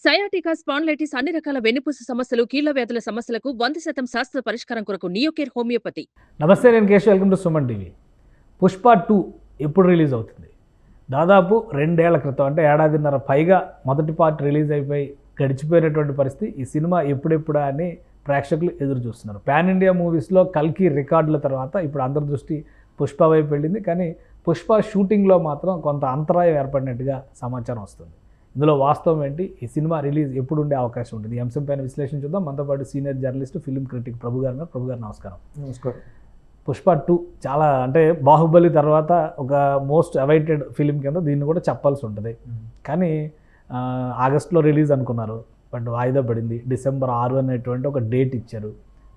Sciatica, spondylitis అన్ని రకాల వెన్నుపూస సమస్యలు, కీళ్ల వ్యాధుల సమస్యలకు 100% శాస్త్ర పరిష్కారం కొరకు నియోకేర్ హోమియోపతి. నమస్తే, నేను Keshav. Welcome to Suman TV. Pushpa 2 ఎప్పుడు రిలీజ్ అవుతుంది? దాదాపు 2 ఏళ్ల క్రితం, అంటే ఏడాదిన్నర పైగా మొదటి పార్ట్ రిలీజ్ అయిపోయి గడిచిపోయినటువంటి పరిస్థితి. ఈ సినిమా ఎప్పుడెప్పుడా అని ప్రేక్షకులు ఎదురు చూస్తున్నారు. పాన్ ఇండియా మూవీస్లో కల్కి రికార్డుల తర్వాత ఇప్పుడు అందరి దృష్టి పుష్ప వైపు వెళ్ళింది. కానీ పుష్ప షూటింగ్లో మాత్రం కొంత అంతరాయం ఏర్పడినట్టుగా సమాచారం వస్తుంది. ఇందులో వాస్తవం ఏంటి, ఈ సినిమా రిలీజ్ ఎప్పుడు ఉండే అవకాశం ఉంటుంది, ఈ అంశం పైన విశ్లేషణ చూద్దాం. మనతో పాటు సీనియర్ జర్నలిస్ట్, ఫిల్మ్ క్రిటిక్ ప్రభు గారు. నమస్కారం. నమస్కారం. పుష్ప 2 చాలా, అంటే బాహుబలి తర్వాత ఒక మోస్ట్ అవైటెడ్ ఫిలిం కింద దీన్ని కూడా చెప్పాల్సి ఉంటుంది. కానీ ఆగస్టులో రిలీజ్ అనుకున్నారు, బట్ వాయిదా పడింది. డిసెంబర్ 6 అనేటువంటి ఒక డేట్ ఇచ్చారు.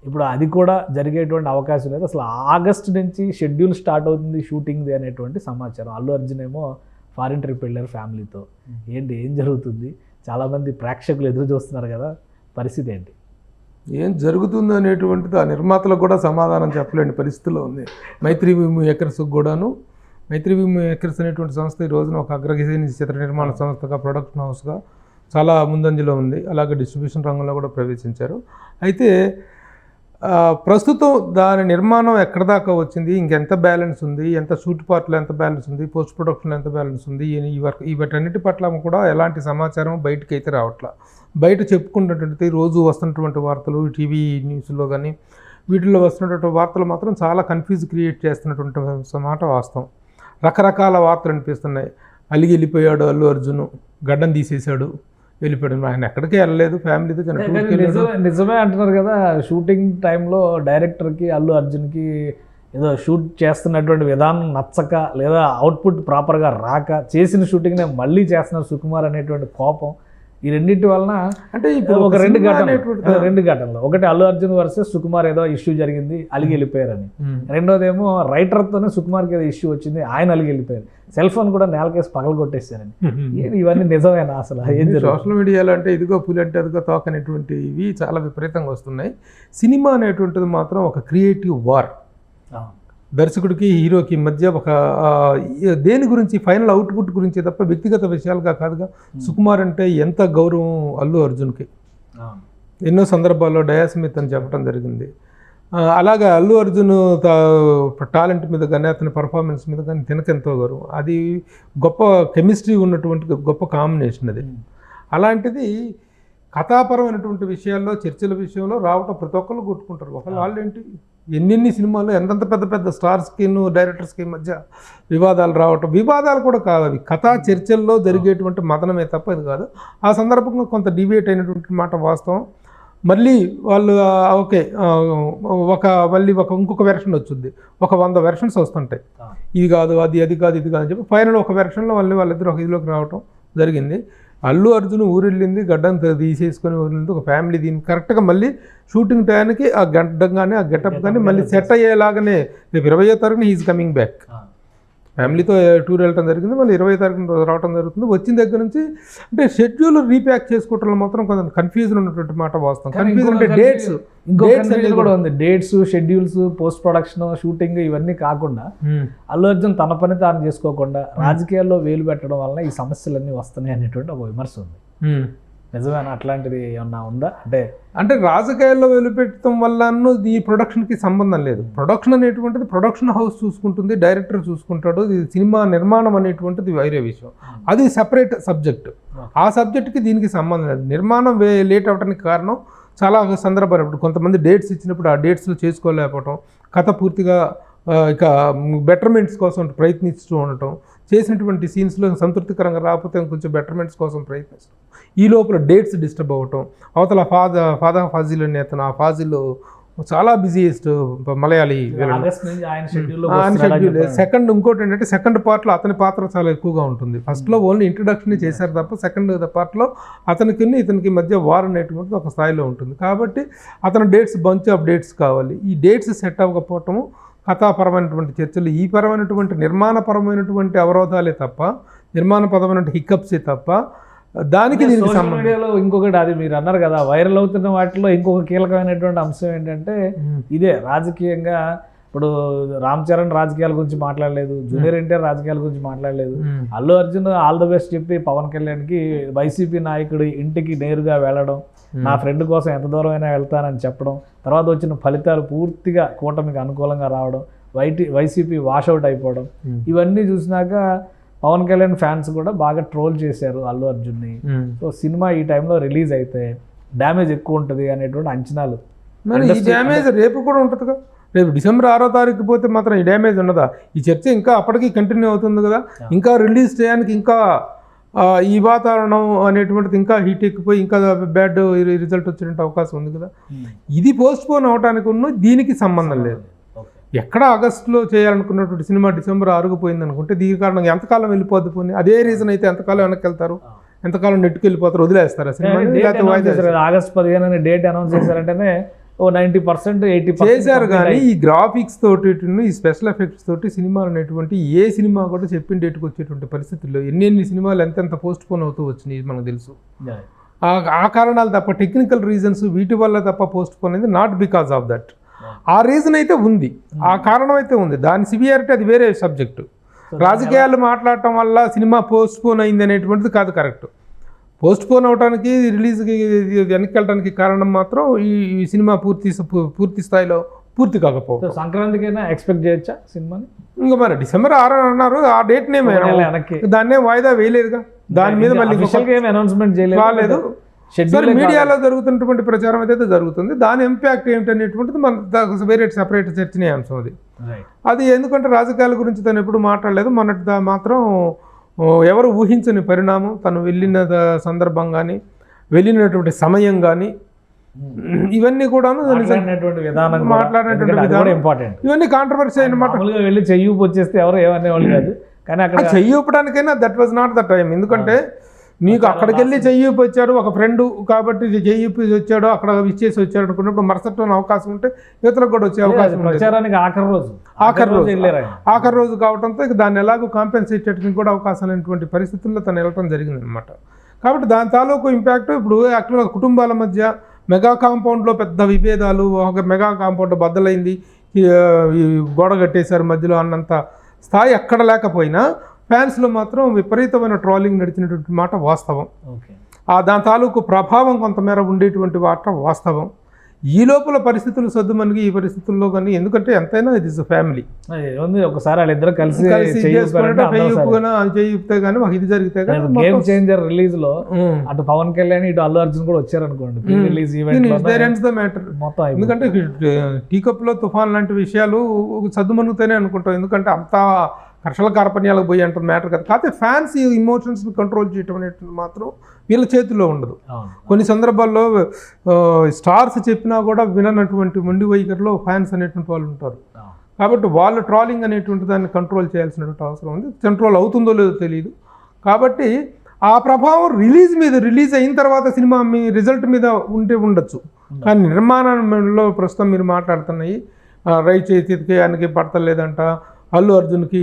ఇప్పుడు అది కూడా జరిగేటువంటి అవకాశం లేదు. అసలు ఆగస్ట్ నుంచి షెడ్యూల్ స్టార్ట్ అవుతుంది షూటింగ్ది అనేటువంటి సమాచారం. అల్లు అర్జున్ ఏమో ఫారిన్ ట్రిప్ వెళ్ళారు ఫ్యామిలీతో. ఏం జరుగుతుంది? చాలామంది ప్రేక్షకులు ఎదురు చూస్తున్నారు కదా, పరిస్థితి ఏంటి? ఏం జరుగుతుంది అనేటువంటిది ఆ నిర్మాతలకు కూడా సమాధానం చెప్పలేని పరిస్థితిలో ఉంది. మైత్రి మేకర్స్ కూడాను. మైత్రి మేకర్స్ అనేటువంటి సంస్థ ఈ రోజున ఒక అగ్రగణ్య చిత్ర నిర్మాణ సంస్థగా, ప్రొడక్షన్ హౌస్గా చాలా ముందంజలో ఉంది. అలాగే డిస్ట్రిబ్యూషన్ రంగంలో కూడా ప్రవేశించారు. అయితే ప్రస్తుతం దాని నిర్మాణం ఎక్కడ దాకా వచ్చింది, ఇంకెంత బ్యాలెన్స్ ఉంది, ఎంత షూట్ పార్ట్లో ఎంత బ్యాలెన్స్ ఉంది, పోస్ట్ ప్రొడక్షన్లో ఎంత బ్యాలెన్స్ ఉంది, వీటన్నిటి పట్ల కూడా ఎలాంటి సమాచారం బయటకు అయితే రావట్లా. బయట చెప్పుకున్నటువంటి రోజు వస్తున్నటువంటి వార్తలు, టీవీ న్యూస్లో కానీ వీటిల్లో వస్తున్నటువంటి వార్తలు మాత్రం చాలా కన్ఫ్యూజ్ క్రియేట్ చేస్తున్నటువంటి మాట వాస్తవం. రకరకాల వార్తలు అనిపిస్తున్నాయి. అలిగి వెళ్ళిపోయాడు అల్లు అర్జున్, గడ్డం తీసేశాడు, వెళ్ళిపోయాడు. ఆయన ఎక్కడికి వెళ్ళలేదు, ఫ్యామిలీతో నిజమే అంటున్నారు కదా. షూటింగ్ టైంలో డైరెక్టర్కి అల్లు అర్జున్కి ఏదో షూట్ చేస్తున్నటువంటి విధానం నచ్చక, లేదా అవుట్పుట్ ప్రాపర్గా రాక, చేసిన షూటింగ్నే మళ్ళీ చేస్తున్నారు సుకుమార్ అనేటువంటి కోపం, ఈ రెండింటి వలన అంటే ఇప్పుడు ఒక రెండు ఘటనలు. ఒకటి అల్లు అర్జున్ వర్సెస్ సుకుమార్ ఏదో ఇష్యూ జరిగింది, అలిగి వెళ్ళిపోయారని. రెండోదేమో రైటర్తోనే సుకుమార్కి ఏదో ఇష్యూ వచ్చింది, ఆయన అలిగి వెళ్ళిపోయారు. సెల్ ఫోన్ కూడా నేలకేసి పగలు కొట్టేశారని. ఇవన్నీ నిజమేనా? అసలు ఏం సోషల్ మీడియాలో అంటే ఇదిగో పులి అంటే అదిగో తోక అనేటువంటి ఇవి చాలా విపరీతంగా వస్తున్నాయి. సినిమా అనేటువంటిది మాత్రం ఒక క్రియేటివ్ వార్. దర్శకుడికి హీరోకి మధ్య ఒక దేని గురించి, ఫైనల్ అవుట్పుట్ గురించి తప్ప వ్యక్తిగత విషయాలుగా కాదుగా. సుకుమార్ అంటే ఎంత గౌరవం అల్లు అర్జున్కి. ఎన్నో సందర్భాల్లో డయాస్మిత్ అని చెప్పడం జరిగింది. అలాగా అల్లు అర్జున్ టాలెంట్ మీద కానీ, అతని పర్ఫార్మెన్స్ మీద కానీ తినకెంతో గౌరవం. అది గొప్ప కెమిస్ట్రీ ఉన్నటువంటి గొప్ప కాంబినేషన్ అది. అలాంటిది కథాపరమైనటువంటి విషయాల్లో, చర్చల విషయంలో రావటం ప్రతి ఒక్కళ్ళు కొట్టుకుంటారు. వాళ్ళు ఏంటి, ఎన్ని సినిమాలు ఎంతంత పెద్ద పెద్ద స్టార్స్కి, డైరెక్టర్స్కి మధ్య వివాదాలు రావటం. వివాదాలు కూడా కావాలి, కథా చర్చల్లో జరిగేటువంటి మదనమే తప్ప ఇది కాదు. ఆ సందర్భంగా కొంత డిబేట్ అయినటువంటి మాట వాస్తవం. మళ్ళీ వాళ్ళు ఓకే, మళ్ళీ ఇంకొక వెర్షన్ వచ్చింది, ఒక 100 వెర్షన్స్ వస్తుంటాయి. ఇది కాదు, అది కాదు, ఇది కాదు అని చెప్పి ఫైనల్ ఒక వెర్షన్లో వాళ్ళిద్దరు ఒక ఇదిలోకి రావటం జరిగింది. అల్లు అర్జున్ ఊరెళ్ళింది, గడ్డం తీసేసుకొని ఊరెళ్ళింది ఒక ఫ్యామిలీ. దీన్ని కరెక్ట్గా మళ్ళీ షూటింగ్ టైంకి ఆ గడ్డం కానీ, ఆ గెటప్ కానీ మళ్ళీ సెట్ అయ్యేలాగానే రేపు 20వ తారీఖున హీజ్ కమింగ్ బ్యాక్. ఫ్యామిలీతో టూర్ వెళ్ళడం జరిగింది, మళ్ళీ 20వ తారీఖున రావడం జరుగుతుంది. వచ్చిన దగ్గర నుంచి అంటే షెడ్యూల్ రీప్యాక్ చేసుకోవడంలో మాత్రం కొంచెం కన్ఫ్యూజన్ ఉన్నటువంటి మాట వాస్తవం. కన్ఫ్యూజన్ అంటే డేట్స్ కూడా ఉంది. Dates, schedules, post production, shooting ఇవన్నీ కాకుండా అల్లు అర్జున్ తన పని తాను చేసుకోకుండా రాజకీయాల్లో వేలు పెట్టడం వలన ఈ సమస్యలన్నీ వస్తున్నాయి అనేటువంటి ఒక విమర్శ ఉంది. నిజమేనా? అట్లాంటిది ఏమన్నా ఉందా? అంటే రాజకీయాల్లో వెలుపెట్టడం వల్ల ఈ ప్రొడక్షన్కి సంబంధం లేదు. ప్రొడక్షన్ అనేటువంటిది ప్రొడక్షన్ హౌస్ చూసుకుంటుంది, డైరెక్టర్ చూసుకుంటాడు. ఇది సినిమా నిర్మాణం అనేటువంటిది వేరే విషయం, అది సెపరేట్ సబ్జెక్ట్. ఆ సబ్జెక్ట్కి దీనికి సంబంధం లేదు. నిర్మాణం లేట్ అవ్వడానికి కారణం చాలా సందర్భాలు. ఇప్పుడు కొంతమంది డేట్స్ ఇచ్చినప్పుడు ఆ డేట్స్లో చేసుకోలేకపోవటం, కథ పూర్తిగా ఇక బెటర్మెంట్స్ కోసం ప్రయత్నిస్తూ ఉండటం, చేసినటువంటి సీన్స్లో సంతృప్తికరంగా రాకపోతే కొంచెం బెటర్మెంట్స్ కోసం ప్రయత్నిస్తాం. ఈ లోపల డేట్స్ డిస్టర్బ్ అవ్వటం. అవతల ఫాదా ఫాజిల్ అనే అతను, ఆ ఫాజిల్ చాలా బిజీయెస్ట్ మలయాళీ షెడ్యూల్. సెకండ్ ఇంకోటి ఏంటంటే, సెకండ్ పార్ట్లో అతని పాత్ర చాలా ఎక్కువగా ఉంటుంది. ఫస్ట్లో ఓన్లీ ఇంట్రడక్షన్ చేశారు తప్ప సెకండ్ పార్ట్లో ఇతనికి మధ్య వార్ అనేటువంటిది ఒక స్థాయిలో ఉంటుంది. కాబట్టి అతని డేట్స్, బంచ్ ఆఫ్ డేట్స్ కావాలి. ఈ డేట్స్ సెట్ అవ్వకపోవటము, కథాపరమైనటువంటి చర్చలు, ఈ పరమైనటువంటి నిర్మాణపరమైనటువంటి అవరోధాలే తప్ప, నిర్మాణపరమైన హిక్కప్సే తప్ప దానికి దీనికి సంబంధం. మీడియాలో ఇంకొకటి, అది మీరు అన్నారు కదా, వైరల్ అవుతున్న వాటిలో ఇంకొక కీలకమైనటువంటి అంశం ఏంటంటే ఇదే రాజకీయంగా ఇప్పుడు రామ్ చరణ్ రాజకీయాల గురించి మాట్లాడలేదు, జూనియర్ ఎన్టీఆర్ రాజకీయాల గురించి మాట్లాడలేదు. Allu Arjun all the best చెప్పి పవన్ కళ్యాణ్కి వైసీపీ నాయకుడి ఇంటికి నేరుగా వెళ్ళడం, నా ఫ్రెండ్ కోసం ఎంత దూరం అయినా వెళ్తానని చెప్పడం, తర్వాత వచ్చిన ఫలితాలు పూర్తిగా కూటమికి అనుకూలంగా రావడం, వైసీపీ వాషౌట్ అయిపోవడం, ఇవన్నీ చూసినాక పవన్ కళ్యాణ్ ఫ్యాన్స్ కూడా బాగా ట్రోల్ చేశారు అల్లు అర్జున్ని. సో సినిమా ఈ టైంలో రిలీజ్ అయితే డ్యామేజ్ ఎక్కువ ఉంటుంది అనేటువంటి అంచనాలు. ఈ డ్యామేజ్ రేపు కూడా ఉంటుందిగా. రేపు డిసెంబర్ 6వ తారీఖు పోతే మాత్రం ఈ డ్యామేజ్ ఉండదా? ఈ చర్చ ఇంకా అప్పటికి కంటిన్యూ అవుతుంది కదా. ఇంకా రిలీజ్ చేయడానికి ఇంకా ఈ వాతావరణం అనేటువంటిది ఇంకా హీట్ ఎక్కిపోయి ఇంకా బ్యాడ్ రిజల్ట్ వచ్చేటువంటి అవకాశం ఉంది కదా. ఇది పోస్ట్పోన్ అవడానికి దీనికి సంబంధం లేదు. ఎక్కడ ఆగస్టులో చేయాలనుకున్నటువంటి సినిమా డిసెంబర్ 6కు పోయింది అనుకుంటే దీని కారణంగా ఎంతకాలం వెళ్ళిపోద్ది పోనీ. అదే రీజన్ అయితే ఎంతకాలం వెనక్కి వెళ్తారు, ఎంతకాలం నెట్కి వెళ్ళిపోతారు, వదిలేస్తారు సినిమా. ఆగస్ట్ 15 డేట్ అనౌన్స్ చేశారంటేనే 90% 80% చేశారు. కానీ ఈ గ్రాఫిక్స్ తోటి ఈ స్పెషల్ ఎఫెక్ట్స్ తోటి సినిమాలు అనేటువంటి ఏ సినిమా కూడా చెప్పిన డేట్కి వచ్చేటువంటి పరిస్థితుల్లో ఎన్ని సినిమాలు ఎంతెంత పోస్ట్ పోన్ అవుతూ వచ్చినాయి మనకు తెలుసు. ఆ కారణాలు తప్ప, టెక్నికల్ రీజన్స్ వీటి వల్ల తప్ప పోస్ట్ పోన్ అయింది, నాట్ బికాస్ ఆఫ్ దట్. ఆ రీజన్ అయితే ఉంది, ఆ కారణం అయితే ఉంది. దాని సివియారిటీ అది వేరే సబ్జెక్టు. రాజకీయాలు మాట్లాడటం వల్ల సినిమా పోస్ట్ పోన్ అయింది అనేటువంటిది కాదు కరెక్ట్. పోస్ట్ పోన్ అవడానికి, రిలీజ్కి వెనక్కి వెళ్ళడానికి కారణం మాత్రం ఈ సినిమా పూర్తి స్థాయిలో పూర్తి కాకపోతే. సంక్రాంతికైనా ఎక్స్పెక్ట్ చేయొచ్చా సినిమాని? ఇంకా మరి డిసెంబర్ 6 అన్నారు, ఆ డేట్నే దాన్నే వాయిదా వేయలేదుగా. దాని మీద మళ్ళీ అనౌన్స్మెంట్ చేయలేదు. సరే, మీడియాలో జరుగుతున్నటువంటి ప్రచారం అయితే జరుగుతుంది. దాని ఇంపాక్ట్ ఏమిటనేటువంటిది మన వేరే సెపరేట్ చర్చనీయాంశం అది. అది ఎందుకంటే రాజకీయాల గురించి తను ఎప్పుడు మాట్లాడలేదు. మొన్నటి మాత్రం ఎవరు ఊహించని పరిణామం, తను వెళ్ళిన సందర్భం కానీ వెళ్ళినటువంటి సమయం కానీ ఇవన్నీ కూడా మాట్లాడినటువంటి విధానం ఇంపార్టెంట్. ఇవన్నీ కాంట్రవర్సీ అనమాట. వెళ్ళి చెయ్యి వచ్చేస్తే ఎవరు ఏమనేవాళ్ళు కాదు, కానీ అక్కడ చెయ్యి ఊపడానికైనా that was not the time. ఎందుకంటే నీకు అక్కడికి వెళ్ళి చెయ్యిపి వచ్చాడు ఒక ఫ్రెండ్ కాబట్టి చెయ్యిపి వచ్చాడు, అక్కడ ఇచ్చేసి వచ్చాడు అనుకున్నప్పుడు మరుసటి అవకాశం ఉంటే ఇతరులకు కూడా వచ్చే అవకాశం. ప్రచారానికి ఆఖరి రోజు కావడంతో ఇక దాన్ని ఎలాగో కాంపెన్సేట్ చేయడానికి కూడా అవకాశం లేనటువంటి పరిస్థితుల్లో తను వెళ్ళటం జరిగింది అనమాట. కాబట్టి దాని తాలూకు ఇంపాక్ట్ ఇప్పుడు యాక్చువల్గా కుటుంబాల మధ్య మెగా కాంపౌండ్లో పెద్ద విభేదాలు, ఒక మెగా కాంపౌండ్ బద్దలైంది, గోడ కట్టేశారు మధ్యలో అన్నంత స్థాయి ఎక్కడ లేకపోయినా ఫ్యాన్స్లో మాత్రం విపరీతమైన ట్రోలింగ్ నడిచినటువంటి మాట వాస్తవం. దాని తాలూకు ప్రభావం కొంతమేర ఉండేటువంటి మాట వాస్తవం. ఈ లోపల పరిస్థితులు సర్దుమణిగి ఈ పరిస్థితుల్లో కానీ, ఎందుకంటే ఎంతైనా ఇది ఫ్యామిలీ, ఒకసారి వాళ్ళిద్దరు కలిసి చేయితే కానీ మాకు ఇది జరిగితే గేమ్ చేంజర్ రిలీజ్ లో అటు పవన్ కళ్యాణ్ ఇటు అల్లు అర్జున్ కూడా వచ్చారనుకోండి రిలీజ్ ఈవెంట్ మ్యాటర్. ఎందుకంటే టీ కప్ లో తుఫాన్ లాంటి విషయాలు సర్దుమణుగుతానే అనుకుంటాం. ఎందుకంటే అంతా కర్షల కార్పణ్యాలకు పోయి అంటుంది మ్యాటర్ కదా. కాకపోతే ఫ్యాన్స్ ఈ ఇమోషన్స్ని కంట్రోల్ చేయటం అనేటువంటి మాత్రం వీళ్ళ చేతుల్లో ఉండదు. కొన్ని సందర్భాల్లో స్టార్స్ చెప్పినా కూడా విననటువంటి మొండి వైఖరిలో ఫ్యాన్స్ అనేటువంటి వాళ్ళు ఉంటారు. కాబట్టి వాళ్ళు ట్రాలింగ్ అనేటువంటి దాన్ని కంట్రోల్ చేయాల్సినటువంటి అవసరం ఉంది. కంట్రోల్ అవుతుందో లేదో తెలియదు. కాబట్టి ఆ ప్రభావం రిలీజ్ అయిన తర్వాత సినిమా మీ రిజల్ట్ మీద ఉండొచ్చు. కానీ నిర్మాణంలో ప్రస్తుతం మీరు మాట్లాడుతున్నాయి రైట్ చేతికి పడతలేదంట, అల్లు అర్జున్కి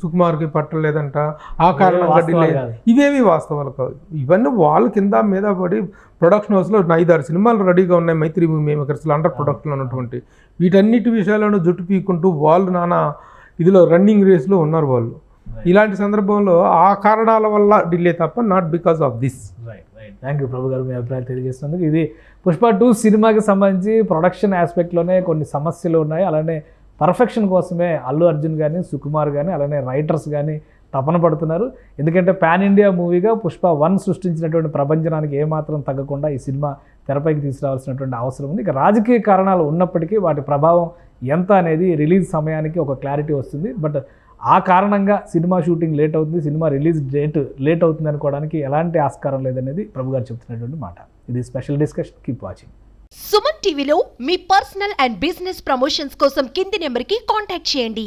సుకుమార్కి పట్టలేదంట, ఆ కారణంగా డిలే, ఇవేవి వాస్తవాలు కాదు. ఇవన్నీ వాళ్ళ కింద మీద పడి ప్రొడక్షన్ హౌస్లో 5-6 సినిమాలు రెడీగా ఉన్నాయి మైత్రి మేకర్స్లో అండర్ ప్రొడక్ట్లో ఉన్నటువంటి వీటన్నిటి విషయాలను జుట్టు పీకుంటూ వాళ్ళు నానా ఇదిలో రన్నింగ్ రేస్లో ఉన్నారు వాళ్ళు. ఇలాంటి సందర్భంలో ఆ కారణాల వల్ల డిలే తప్ప not because of this. Thank you Prabhu garu, మీ అభిప్రాయాలు తెలియజేస్తున్నందుకు. ఇది పుష్ప 2 సినిమాకి సంబంధించి ప్రొడక్షన్ ఆస్పెక్ట్లోనే కొన్ని సమస్యలు ఉన్నాయి. అలానే పర్ఫెక్షన్ కోసమే అల్లు అర్జున్ కానీ సుకుమార్ కానీ అలానే రైటర్స్ కానీ తపన పడుతున్నారు. ఎందుకంటే పాన్ ఇండియా మూవీగా పుష్ప 1 సృష్టించినటువంటి ప్రపంచానికి ఏమాత్రం తగ్గకుండా ఈ సినిమా తెరపైకి తీసుకురావాల్సినటువంటి అవసరం ఉంది. ఇక రాజకీయ కారణాలు ఉన్నప్పటికీ వాటి ప్రభావం ఎంత అనేది రిలీజ్ సమయానికి ఒక క్లారిటీ వస్తుంది. బట్ ఆ కారణంగా సినిమా షూటింగ్ లేట్ అవుతుంది, సినిమా రిలీజ్ డేట్ లేట్ అవుతుంది అనుకోవడానికి ఎలాంటి ఆస్కారం లేదనేది ప్రభు గారు చెప్తున్నటువంటి మాట. ఇది special discussion. Keep watching. Suman టీవీలో మీ పర్సనల్ అండ్ బిజినెస్ ప్రమోషన్స్ కోసం కింది నెంబర్కి కాంటాక్ట్ చేయండి.